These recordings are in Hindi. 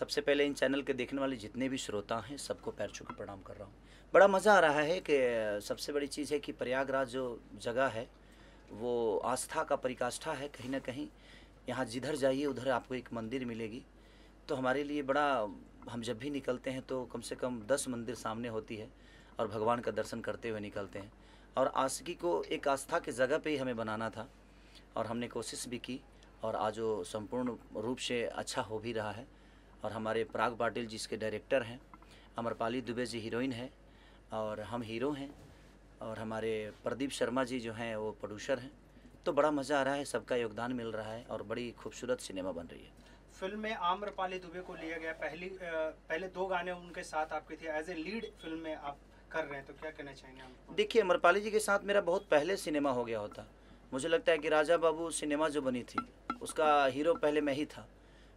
सबसे पहले इन चैनल के देखने वाले जितने भी श्रोता हैं सबको पैर छू के प्रणाम कर रहा हूँ। बड़ा मज़ा आ रहा है कि सबसे बड़ी चीज़ है कि प्रयागराज जो जगह है वो आस्था का परिकाष्ठा है। कहीं ना कहीं यहाँ जिधर जाइए उधर आपको एक मंदिर मिलेगी। तो हमारे लिए बड़ा, हम जब भी निकलते हैं तो कम से कम 10 मंदिर सामने होती है और भगवान का दर्शन करते हुए निकलते हैं। और आशिकी को एक आस्था की जगह पे ही हमें बनाना था और हमने कोशिश भी की और आज वो संपूर्ण रूप से अच्छा हो भी रहा है। और हमारे पराग पाटिल जिसके डायरेक्टर हैं, अमरपाली दुबे जी हीरोइन है और हम हीरो हैं, और हमारे प्रदीप शर्मा जी जो हैं वो प्रोड्यूसर हैं। तो बड़ा मज़ा आ रहा है, सबका योगदान मिल रहा है और बड़ी खूबसूरत सिनेमा बन रही है। फिल्म में आम्रपाली दुबे को लिया गया, पहले 2 गाने उनके साथ आपके थे, एज ए लीड फिल्म में आप कर रहे हैं, तो क्या कहना चाहेंगे आप? देखिए, अमरपाली जी के साथ मेरा बहुत पहले सिनेमा हो गया होता। मुझे लगता है कि राजा बाबू सिनेमा जो बनी थी उसका हीरो पहले मैं ही था,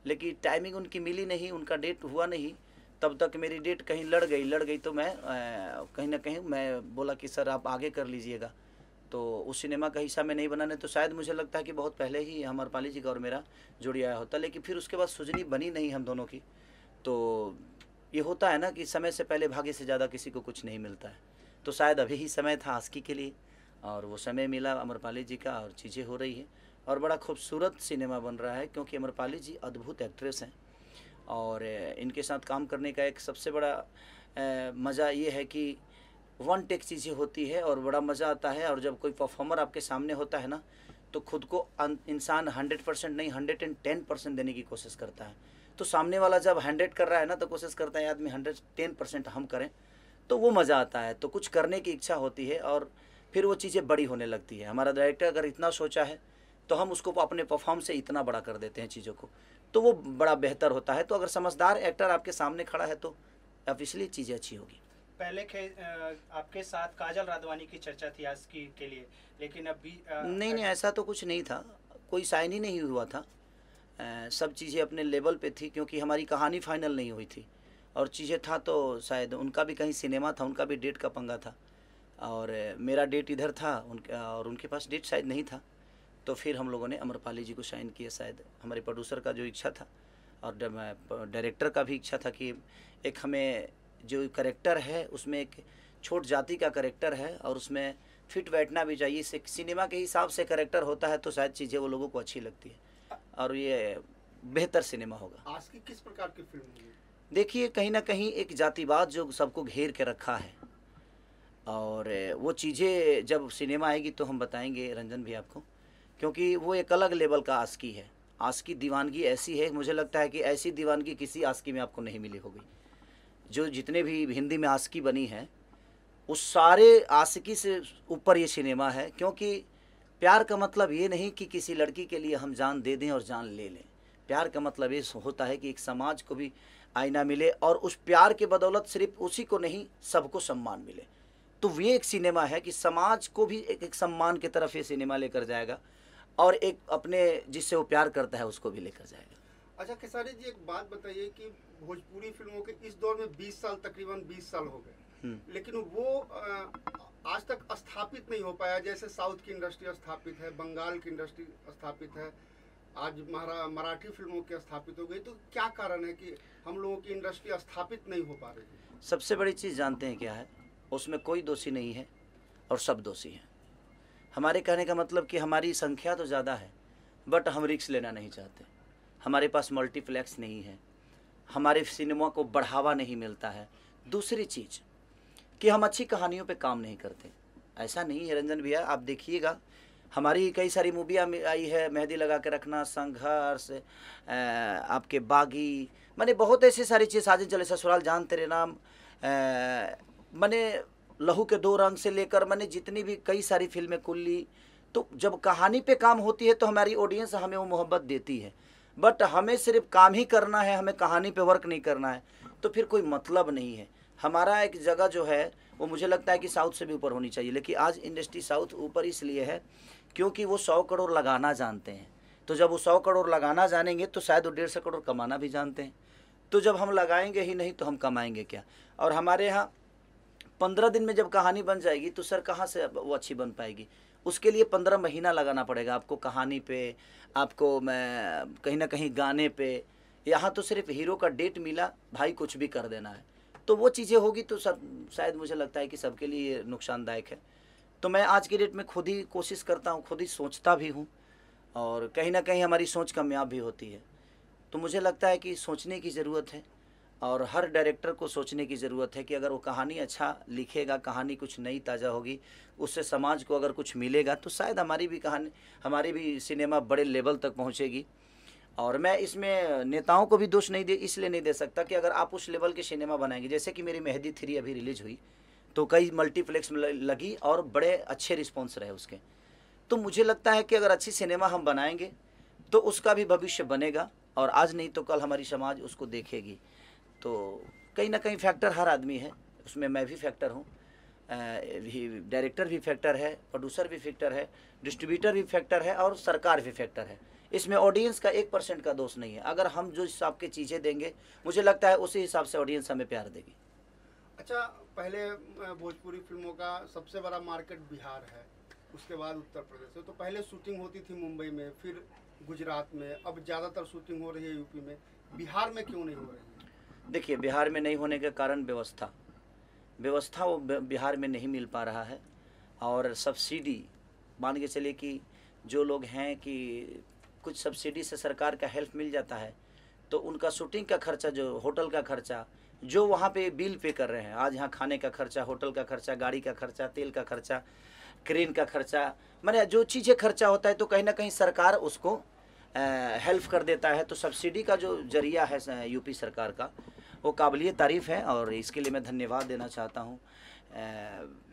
लेकिन टाइमिंग उनकी मिली नहीं, उनका डेट हुआ नहीं। तब तक मेरी डेट कहीं लड़ गई तो मैं कहीं ना कहीं मैं बोला कि सर आप आगे कर लीजिएगा। तो उस सिनेमा का हिस्सा में नहीं बनाने, तो शायद मुझे लगता है कि बहुत पहले ही अमरपाली जी का और मेरा जोड़ी आया होता। लेकिन फिर उसके बाद सुजनी बनी नहीं हम दोनों की। तो ये होता है ना कि समय से पहले भाग्य से ज़्यादा किसी को कुछ नहीं मिलता है। तो शायद अभी ही समय था आस्की के लिए और वो समय मिला अमरपाली जी का और चीज़ें हो रही है और बड़ा खूबसूरत सिनेमा बन रहा है, क्योंकि अमरपाली जी अद्भुत एक्ट्रेस हैं। और इनके साथ काम करने का एक सबसे बड़ा मज़ा ये है कि वन टेक चीज़ें होती है और बड़ा मज़ा आता है। और जब कोई परफॉर्मर आपके सामने होता है ना, तो खुद को इंसान 100% नहीं 110% देने की कोशिश करता है। तो सामने वाला जब 100 कर रहा है ना, तो कोशिश करता है आदमी 110% हम करें, तो वो मज़ा आता है। तो कुछ करने की इच्छा होती है और फिर वो चीज़ें बड़ी होने लगती है। हमारा डायरेक्टर अगर इतना सोचा है तो हम उसको अपने परफॉर्म से इतना बड़ा कर देते हैं चीज़ों को, तो वो बड़ा बेहतर होता है। तो अगर समझदार एक्टर आपके सामने खड़ा है तो ऑब्वियसली चीज़ें अच्छी होगी। पहले आपके साथ काजल राघवानी की चर्चा थी आस्की के लिए, लेकिन अभी नहीं, ऐसा तो कुछ नहीं था, कोई साइन ही नहीं हुआ था। सब चीज़ें अपने लेवल पे थी, क्योंकि हमारी कहानी फाइनल नहीं हुई थी और चीज़ें था तो शायद उनका भी कहीं सिनेमा था, उनका भी डेट का पंगा था और मेरा डेट इधर था और उनके पास डेट शायद नहीं था। तो फिर हम लोगों ने अमरपाली जी को साइन किया। शायद हमारे प्रोड्यूसर का जो इच्छा था और डायरेक्टर का भी इच्छा था कि एक हमें जो करेक्टर है उसमें एक छोट जाति का करेक्टर है और उसमें फिट बैठना भी चाहिए। सिनेमा के हिसाब से करेक्टर होता है तो शायद चीज़ें वो लोगों को अच्छी लगती है और ये बेहतर सिनेमा होगा। आस्की किस प्रकार की फिल्म होगी? देखिए, कहीं ना कहीं एक जातिवाद जो सबको घेर के रखा है और वो चीज़ें जब सिनेमा आएगी तो हम बताएंगे रंजन भी आपको, क्योंकि वो एक अलग लेवल का आस्की है। आस्की दीवानगी ऐसी है, मुझे लगता है कि ऐसी दीवानगी किसी आस्की में आपको नहीं मिली होगी। जो जितने भी हिंदी में आस्की बनी है उस सारे आशिकी से ऊपर ये सिनेमा है, क्योंकि प्यार का मतलब ये नहीं कि किसी लड़की के लिए हम जान दे दें और जान ले लें। प्यार का मतलब ये होता है कि एक समाज को भी आईना मिले और उस प्यार के बदौलत सिर्फ उसी को नहीं सबको सम्मान मिले। तो ये एक सिनेमा है कि समाज को भी एक सम्मान की तरफ ये सिनेमा लेकर जाएगा और एक अपने जिससे वो प्यार करता है उसको भी लेकर जाएगा। अच्छा खेसारी जी, एक बात बताइए कि भोजपुरी फिल्मों के इस दौर में 20 साल, तकरीबन 20 साल हो गए, लेकिन वो आज तक स्थापित नहीं हो पाया। जैसे साउथ की इंडस्ट्री स्थापित है, बंगाल की इंडस्ट्री स्थापित है, आज मराठी फिल्मों की स्थापित हो गई। तो क्या कारण है कि हम लोगों की इंडस्ट्री स्थापित नहीं हो पा रही है? सबसे बड़ी चीज़ जानते हैं क्या है? उसमें कोई दोषी नहीं है और सब दोषी हैं। हमारे कहने का मतलब कि हमारी संख्या तो ज़्यादा है बट हम रिस्क लेना नहीं चाहते। हमारे पास मल्टीप्लेक्स नहीं है, हमारे सिनेमा को बढ़ावा नहीं मिलता है। दूसरी चीज़ कि हम अच्छी कहानियों पे काम नहीं करते। ऐसा नहीं है रंजन भैया, आप देखिएगा हमारी कई सारी मूवियाँ आई है, मेहंदी लगा के रखना, संघर्ष, आपके बागी, मैंने बहुत ऐसी सारी चीज़, साजिद चले ससुराल, जान तेरे नाम, मैंने लहू के 2 रंग से लेकर मैंने जितनी भी कई सारी फिल्में, कुल्ली। तो जब कहानी पे काम होती है तो हमारी ऑडियंस हमें वो मोहब्बत देती है, बट हमें सिर्फ काम ही करना है, हमें कहानी पे वर्क नहीं करना है, तो फिर कोई मतलब नहीं है। हमारा एक जगह जो है वो मुझे लगता है कि साउथ से भी ऊपर होनी चाहिए, लेकिन आज इंडस्ट्री साउथ ऊपर इसलिए है क्योंकि वो 100 करोड़ लगाना जानते हैं। तो जब वो 100 करोड़ लगाना जानेंगे तो शायद वो 150 करोड़ कमाना भी जानते हैं। तो जब हम लगाएंगे ही नहीं तो हम कमाएंगे क्या? और हमारे यहाँ 15 दिन में जब कहानी बन जाएगी तो सर कहाँ से वो अच्छी बन पाएगी? उसके लिए 15 महीना लगाना पड़ेगा आपको, कहानी पे, आपको मैं कहीं ना कहीं गाने पे, यहाँ तो सिर्फ हीरो का डेट मिला, भाई कुछ भी कर देना है, तो वो चीज़ें होगी तो सब शायद मुझे लगता है कि सबके लिए नुकसानदायक है। तो मैं आज की डेट में खुद ही कोशिश करता हूँ, खुद ही सोचता भी हूँ, और कहीं ना कहीं हमारी सोच कामयाब भी होती है। तो मुझे लगता है कि सोचने की ज़रूरत है, और हर डायरेक्टर को सोचने की ज़रूरत है कि अगर वो कहानी अच्छा लिखेगा, कहानी कुछ नई ताज़ा होगी, उससे समाज को अगर कुछ मिलेगा तो शायद हमारी भी कहानी, हमारी भी सिनेमा बड़े लेवल तक पहुंचेगी। और मैं इसमें नेताओं को भी दोष नहीं इसलिए नहीं दे सकता कि अगर आप उस लेवल के सिनेमा बनाएंगे, जैसे कि मेरी मेहदी 3 अभी रिलीज हुई तो कई मल्टीप्लेक्स में लगी और बड़े अच्छे रिस्पॉन्स रहे उसके। तो मुझे लगता है कि अगर अच्छी सिनेमा हम बनाएंगे तो उसका भी भविष्य बनेगा, और आज नहीं तो कल हमारी समाज उसको देखेगी। तो कहीं ना कहीं फैक्टर हर आदमी है, उसमें मैं भी फैक्टर हूँ, डायरेक्टर भी फैक्टर है, प्रोड्यूसर भी फैक्टर है, डिस्ट्रीब्यूटर भी फैक्टर है, और सरकार भी फैक्टर है। इसमें ऑडियंस का 1% का दोष नहीं है। अगर हम जो हिसाब की चीज़ें देंगे, मुझे लगता है उसी हिसाब से ऑडियंस हमें प्यार देगी। अच्छा, पहले भोजपुरी फिल्मों का सबसे बड़ा मार्केट बिहार है, उसके बाद उत्तर प्रदेश है। तो पहले शूटिंग होती थी मुंबई में, फिर गुजरात में, अब ज़्यादातर शूटिंग हो रही है यूपी में। बिहार में क्यों नहीं हो रही है? देखिए, बिहार में नहीं होने के कारण व्यवस्था वो बिहार में नहीं मिल पा रहा है, और सब्सिडी मान के चलिए कि जो लोग हैं कि कुछ सब्सिडी से सरकार का हेल्प मिल जाता है, तो उनका शूटिंग का खर्चा, जो होटल का खर्चा, जो वहाँ पे बिल पे कर रहे हैं, आज यहाँ खाने का खर्चा, होटल का खर्चा, गाड़ी का खर्चा, तेल का खर्चा, क्रेन का खर्चा, माने जो चीज़ें खर्चा होता है, तो कहीं ना कहीं सरकार उसको हेल्प कर देता है। तो सब्सिडी का जो जरिया है यूपी सरकार का, वो काबिलिय तारीफ़ है, और इसके लिए मैं धन्यवाद देना चाहता हूँ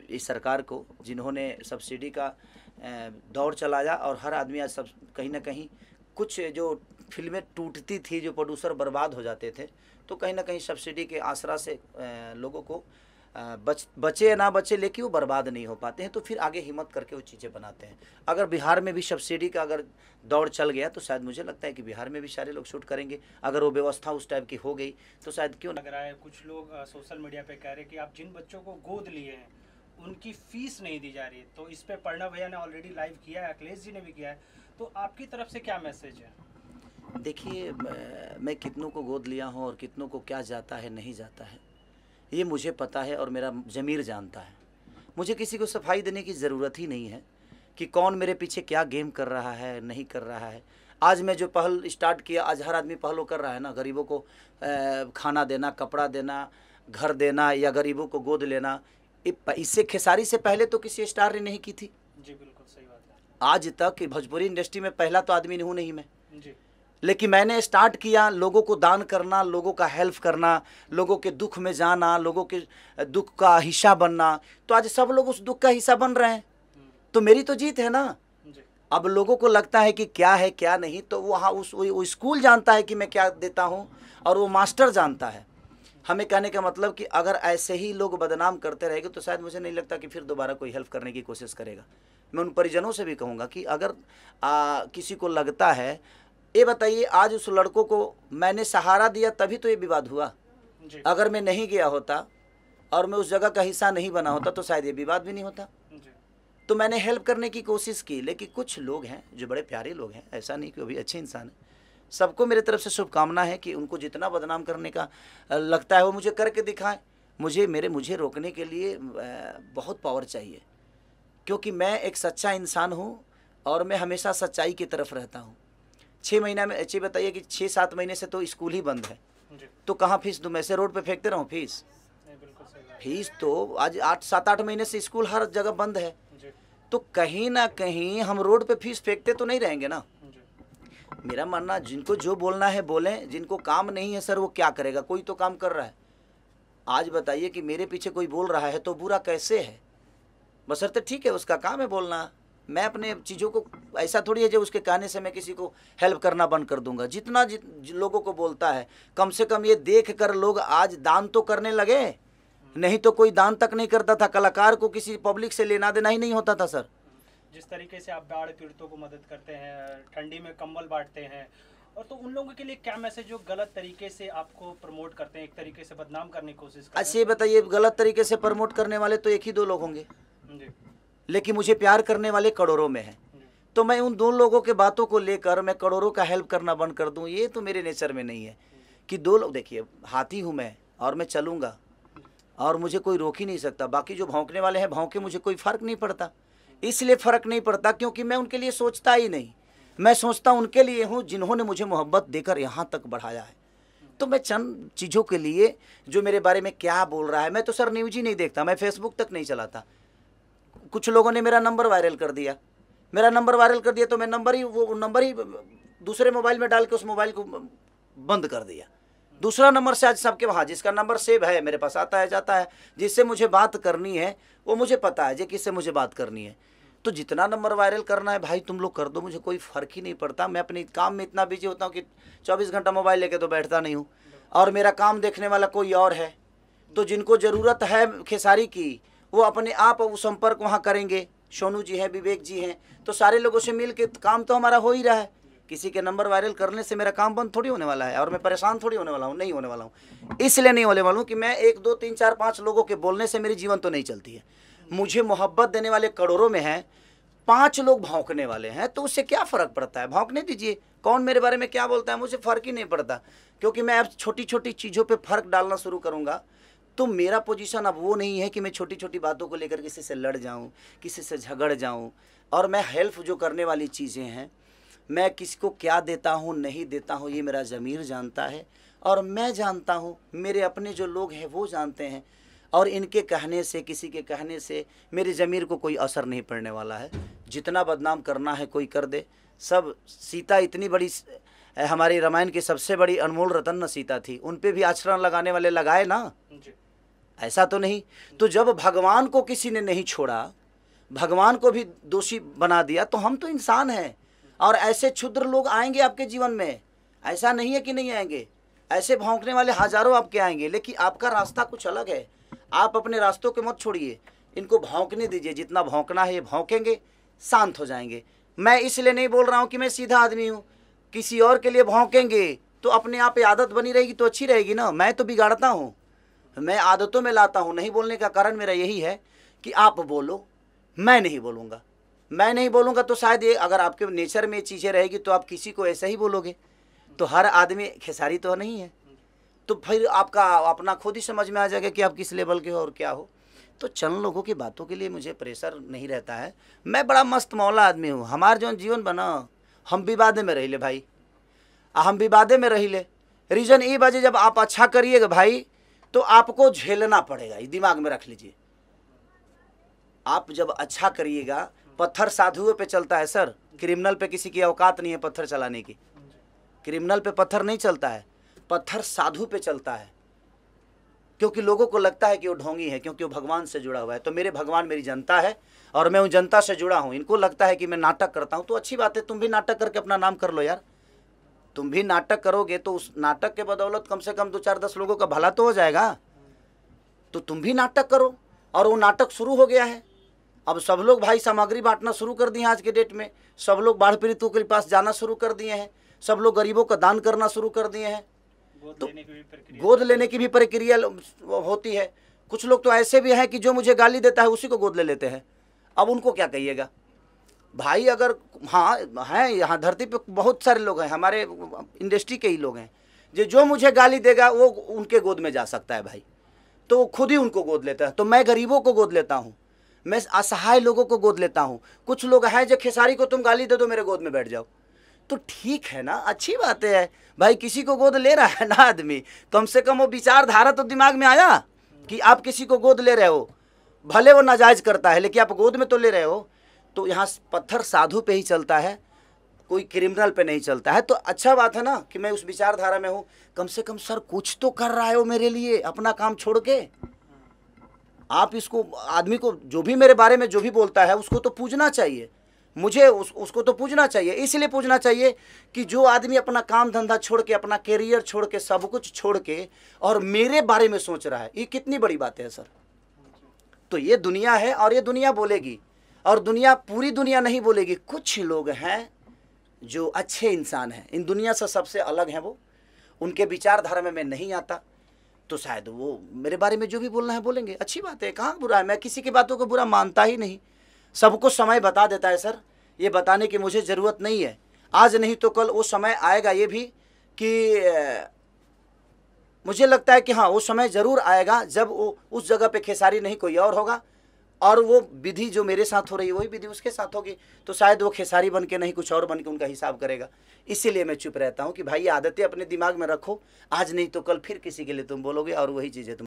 इस सरकार को, जिन्होंने सब्सिडी का दौर चलाया, और हर आदमी आज सब कहीं ना कहीं, कुछ जो फिल्में टूटती थी, जो प्रोड्यूसर बर्बाद हो जाते थे, तो कहीं ना कहीं सब्सिडी के आसरा से लोगों को बचे या ना बचे, लेकिन वो बर्बाद नहीं हो पाते हैं, तो फिर आगे हिम्मत करके वो चीज़ें बनाते हैं। अगर बिहार में भी सब्सिडी का अगर दौर चल गया तो शायद मुझे लगता है कि बिहार में भी सारे लोग शूट करेंगे। अगर वो व्यवस्था उस टाइप की हो गई तो शायद क्यों लग रहा है कुछ लोग सोशल मीडिया पे कह रहे हैं कि आप जिन बच्चों को गोद लिए हैं उनकी फीस नहीं दी जा रही है। तो इस पे प्रणव भैया ने ऑलरेडी लाइव किया है, अखिलेश जी ने भी किया है, तो आपकी तरफ से क्या मैसेज है? देखिए, मैं कितनों को गोद लिया हूँ और कितनों को क्या जाता है नहीं जाता है, ये मुझे पता है, और मेरा ज़मीर जानता है। मुझे किसी को सफाई देने की ज़रूरत ही नहीं है कि कौन मेरे पीछे क्या गेम कर रहा है, नहीं कर रहा है। आज मैं जो पहल स्टार्ट किया, आज हर आदमी पहल कर रहा है ना, गरीबों को खाना देना, कपड़ा देना, घर देना, या गरीबों को गोद लेना। इससे खेसारी से पहले तो किसी स्टार ने नहीं की थी। जी बिल्कुल सही बात है। आज तक भोजपुरी इंडस्ट्री में पहला तो आदमी हूँ नहीं मैं जी, लेकिन मैंने स्टार्ट किया लोगों को दान करना, लोगों का हेल्प करना, लोगों के दुख में जाना, लोगों के दुख का हिस्सा बनना। तो आज सब लोग उस दुख का हिस्सा बन रहे हैं, तो मेरी तो जीत है ना। अब लोगों को लगता है कि क्या है क्या नहीं, तो वहाँ वो स्कूल जानता है कि मैं क्या देता हूँ, और वो मास्टर जानता है। हमें कहने का मतलब कि अगर ऐसे ही लोग बदनाम करते रहेंगे तो शायद मुझे नहीं लगता कि फिर दोबारा कोई हेल्प करने की कोशिश करेगा। मैं उन परिजनों से भी कहूँगा कि अगर किसी को लगता है, ये बताइए, आज उस लड़कों को मैंने सहारा दिया तभी तो ये विवाद हुआ। अगर मैं नहीं गया होता और मैं उस जगह का हिस्सा नहीं बना होता तो शायद ये विवाद भी नहीं होता। तो मैंने हेल्प करने की कोशिश की, लेकिन कुछ लोग हैं जो बड़े प्यारे लोग हैं, ऐसा नहीं कि वो भी अच्छे इंसान हैं। सबको मेरे तरफ से शुभकामना है कि उनको जितना बदनाम करने का लगता है वो मुझे करके दिखाएं। मुझे रोकने के लिए बहुत पावर चाहिए, क्योंकि मैं एक सच्चा इंसान हूँ और मैं हमेशा सच्चाई की तरफ रहता हूँ। 6 महीना में अच्छी बताइए कि 6-7 महीने से तो स्कूल ही बंद है, तो कहाँ फीस दूँ? मैं से रोड पे फेंकते रहूँ फीस तो आज 7-8 महीने से स्कूल हर जगह बंद है, तो कहीं ना कहीं हम रोड पे फीस फेंकते तो नहीं रहेंगे ना। मेरा मानना, जिनको जो बोलना है बोलें, जिनको काम नहीं है सर वो क्या करेगा, कोई तो काम कर रहा है। आज बताइए कि मेरे पीछे कोई बोल रहा है तो बुरा कैसे है? बशर्ते ठीक है उसका काम है बोलना, मैं अपने चीज़ों को ऐसा थोड़ी है जो उसके कहने से मैं किसी को हेल्प करना बंद कर दूंगा। जितना लोगों को बोलता है, कम से कम ये देख कर लोग आज दान तो करने लगे, नहीं तो कोई दान तक नहीं करता था। कलाकार को किसी पब्लिक से लेना देना ही नहीं होता था सर। जिस तरीके से आप बाढ़ पीड़ितों को मदद करते हैं, ठंडी में कंबल बांटते हैं, और तो उन लोगों के लिए क्या मैसेज जो गलत तरीके से आपको प्रमोट करते हैं, एक तरीके से बदनाम करने की कोशिश करते हैं? अच्छा ये बताइए, गलत तरीके से प्रमोट करने वाले तो 1 ही 2 लोग होंगे, लेकिन मुझे प्यार करने वाले करोड़ों में हैं। तो मैं उन 2 लोगों के बातों को लेकर मैं करोड़ों का हेल्प करना बंद कर दूं, ये तो मेरे नेचर में नहीं है। कि 2 लोग, देखिए हाथी हूँ मैं और मैं चलूँगा और मुझे कोई रोक ही नहीं सकता। बाकी जो भौंकने वाले हैं भौंके, मुझे कोई फ़र्क नहीं पड़ता। इसलिए फ़र्क नहीं पड़ता क्योंकि मैं उनके लिए सोचता ही नहीं। मैं सोचता उनके लिए हूँ जिन्होंने मुझे मोहब्बत देकर यहाँ तक बढ़ाया है। तो मैं चंद चीज़ों के लिए, जो मेरे बारे में क्या बोल रहा है, मैं तो सर न्यूज़ ही नहीं देखता, मैं फेसबुक तक नहीं चलाता। कुछ लोगों ने मेरा नंबर वायरल कर दिया, तो मैं वो नंबर ही दूसरे मोबाइल में डाल के उस मोबाइल को बंद कर दिया। दूसरा नंबर से आज सबके वहाँ जिसका नंबर सेव है मेरे पास आता है जाता है। जिससे मुझे बात करनी है वो मुझे पता है, किससे मुझे बात करनी है। तो जितना नंबर वायरल करना है भाई तुम लोग कर दो, मुझे कोई फ़र्क ही नहीं पड़ता। मैं अपने काम में इतना बिजी होता हूँ कि 24 घंटा मोबाइल लेके तो बैठता नहीं हूँ, और मेरा काम देखने वाला कोई और है। तो जिनको ज़रूरत है खेसारी की वो अपने आप वो संपर्क वहाँ करेंगे। सोनू जी हैं, विवेक जी हैं, तो सारे लोगों से मिल के काम तो हमारा हो ही रहा है। किसी के नंबर वायरल करने से मेरा काम बंद थोड़ी होने वाला है, और मैं परेशान थोड़ी होने वाला हूँ, नहीं होने वाला हूँ। इसलिए नहीं होने वाला हूँ कि मैं 1 2 3 4 5 लोगों के बोलने से मेरी जीवन तो नहीं चलती है। मुझे मोहब्बत देने वाले करोड़ों में हैं, 5 लोग भौंकने वाले हैं, तो उससे क्या फ़र्क पड़ता है? भौंकने दीजिए, कौन मेरे बारे में क्या बोलता है मुझे फ़र्क ही नहीं पड़ता। क्योंकि मैं अब छोटी छोटी चीज़ों पर फ़र्क डालना शुरू करूँगा। तो मेरा पोजीशन अब वो नहीं है कि मैं छोटी छोटी बातों को लेकर किसी से लड़ जाऊं, किसी से झगड़ जाऊं। और मैं हेल्प जो करने वाली चीज़ें हैं, मैं किसी को क्या देता हूं नहीं देता हूं ये मेरा ज़मीर जानता है, और मैं जानता हूं, मेरे अपने जो लोग हैं वो जानते हैं। और इनके कहने से, किसी के कहने से मेरे ज़मीर को कोई असर नहीं पड़ने वाला है। जितना बदनाम करना है कोई कर दे। सब सीता इतनी बड़ी, हमारी रामायण की सबसे बड़ी अनमोल रतन न सीता थी, उन पे भी आचरण लगाने वाले लगाए ना, ऐसा तो नहीं। तो जब भगवान को किसी ने नहीं छोड़ा, भगवान को भी दोषी बना दिया, तो हम तो इंसान हैं। और ऐसे क्षुद्र लोग आएंगे आपके जीवन में, ऐसा नहीं है कि नहीं आएंगे। ऐसे भौंकने वाले हजारों आपके आएंगे, लेकिन आपका रास्ता कुछ अलग है। आप अपने रास्तों के मत छोड़िए, इनको भौंकने दीजिए। जितना भौंकना है ये भौंकेंगे, शांत हो जाएंगे। मैं इसलिए नहीं बोल रहा हूँ कि मैं सीधा आदमी हूँ। किसी और के लिए भौंकेंगे तो अपने आप पे आदत बनी रहेगी तो अच्छी रहेगी ना। मैं तो बिगाड़ता हूँ, मैं आदतों में लाता हूँ। नहीं बोलने का कारण मेरा यही है कि आप बोलो, मैं नहीं बोलूँगा। मैं नहीं बोलूँगा तो शायद ये, अगर आपके नेचर में ये चीज़ें रहेगी तो आप किसी को ऐसे ही बोलोगे। तो हर आदमी खेसारी तो नहीं है, तो फिर आपका अपना खुद ही समझ में आ जाएगा कि आप किस लेवल के हो और क्या हो। तो चंद लोगों की बातों के लिए मुझे प्रेशर नहीं रहता है। मैं बड़ा मस्त मौला आदमी हूँ। हमारा जो जीवन बना, हम विवादे में रही ले भाई, हम विवादे में रही ले। रीज़न ये बाजे, जब आप अच्छा करिएगा भाई तो आपको झेलना पड़ेगा, ये दिमाग में रख लीजिए। आप जब अच्छा करिएगा, पत्थर साधुओं पे चलता है सर, क्रिमिनल पे किसी की औकात नहीं है पत्थर चलाने की। क्रिमिनल पे पत्थर नहीं चलता है, पत्थर साधु पे चलता है। क्योंकि लोगों को लगता है कि वो ढोंगी है, क्योंकि वो भगवान से जुड़ा हुआ है। तो मेरे भगवान मेरी जनता है और मैं उन जनता से जुड़ा हूँ। इनको लगता है कि मैं नाटक करता हूँ, तो अच्छी बात है, तुम भी नाटक करके अपना नाम कर लो यार। तुम भी नाटक करोगे तो उस नाटक के बदौलत कम से कम 2 4 10 लोगों का भला तो हो जाएगा। तो तुम भी नाटक करो, और वो नाटक शुरू हो गया है। अब सब लोग भाई सामग्री बांटना शुरू कर दिए हैं। आज के डेट में सब लोग बाढ़ पीड़ितों के पास जाना शुरू कर दिए हैं, सब लोग गरीबों का दान करना शुरू कर दिए हैं। तो गोद लेने की भी प्रक्रिया होती है। कुछ लोग तो ऐसे भी हैं कि जो मुझे गाली देता है उसी को गोद ले लेते हैं। अब उनको क्या कहिएगा भाई? अगर हाँ हैं, यहाँ धरती पे बहुत सारे लोग हैं, हमारे इंडस्ट्री के ही लोग हैं, जो मुझे गाली देगा वो उनके गोद में जा सकता है भाई। तो वो खुद ही उनको गोद लेता है। तो मैं गरीबों को गोद लेता हूँ, मैं असहाय लोगों को गोद लेता हूँ। कुछ लोग हैं जो खेसारी को तुम गाली दे दो मेरे गोद में बैठ जाओ, तो ठीक है ना, अच्छी बात है भाई। किसी को गोद ले रहा है ना आदमी, कम से कम वो विचारधारा तो दिमाग में आया कि आप किसी को गोद ले रहे हो। भले वो नाजायज करता है, लेकिन आप गोद में तो ले रहे हो। तो यहाँ पत्थर साधु पे ही चलता है, कोई क्रिमिनल पे नहीं चलता है। तो अच्छा बात है ना कि मैं उस विचारधारा में हूँ। कम से कम सर कुछ तो कर रहा है वो मेरे लिए, अपना काम छोड़ के। आप इसको, आदमी को जो भी मेरे बारे में जो भी बोलता है उसको तो पूजना चाहिए। मुझे उसको तो पूजना चाहिए। इसलिए पूजना चाहिए कि जो आदमी अपना काम धंधा छोड़ के, अपना कैरियर छोड़ के, सब कुछ छोड़ के और मेरे बारे में सोच रहा है, ये कितनी बड़ी बात है सर। तो ये दुनिया है और ये दुनिया बोलेगी, और दुनिया, पूरी दुनिया नहीं बोलेगी। कुछ लोग हैं जो अच्छे इंसान हैं, इन दुनिया से सबसे अलग हैं वो, उनके विचारधारा में मैं नहीं आता। तो शायद वो मेरे बारे में जो भी बोलना है बोलेंगे, अच्छी बात है, कहाँ बुरा है। मैं किसी की बातों को बुरा मानता ही नहीं। सबको समय बता देता है सर ये बताने की मुझे ज़रूरत नहीं है। आज नहीं तो कल वो समय आएगा ये भी कि मुझे लगता है कि हाँ वो समय ज़रूर आएगा जब वो उस जगह पे खेसारी नहीं कोई और होगा, और वो विधि जो मेरे साथ हो रही है वही विधि उसके साथ होगी, तो शायद वो खेसारी बन के नहीं कुछ और बन के उनका हिसाब करेगा। इसीलिए मैं चुप रहता हूँ कि भाई ये आदतें अपने दिमाग में रखो, आज नहीं तो कल फिर किसी के लिए तुम बोलोगे और वही चीज़ें तुम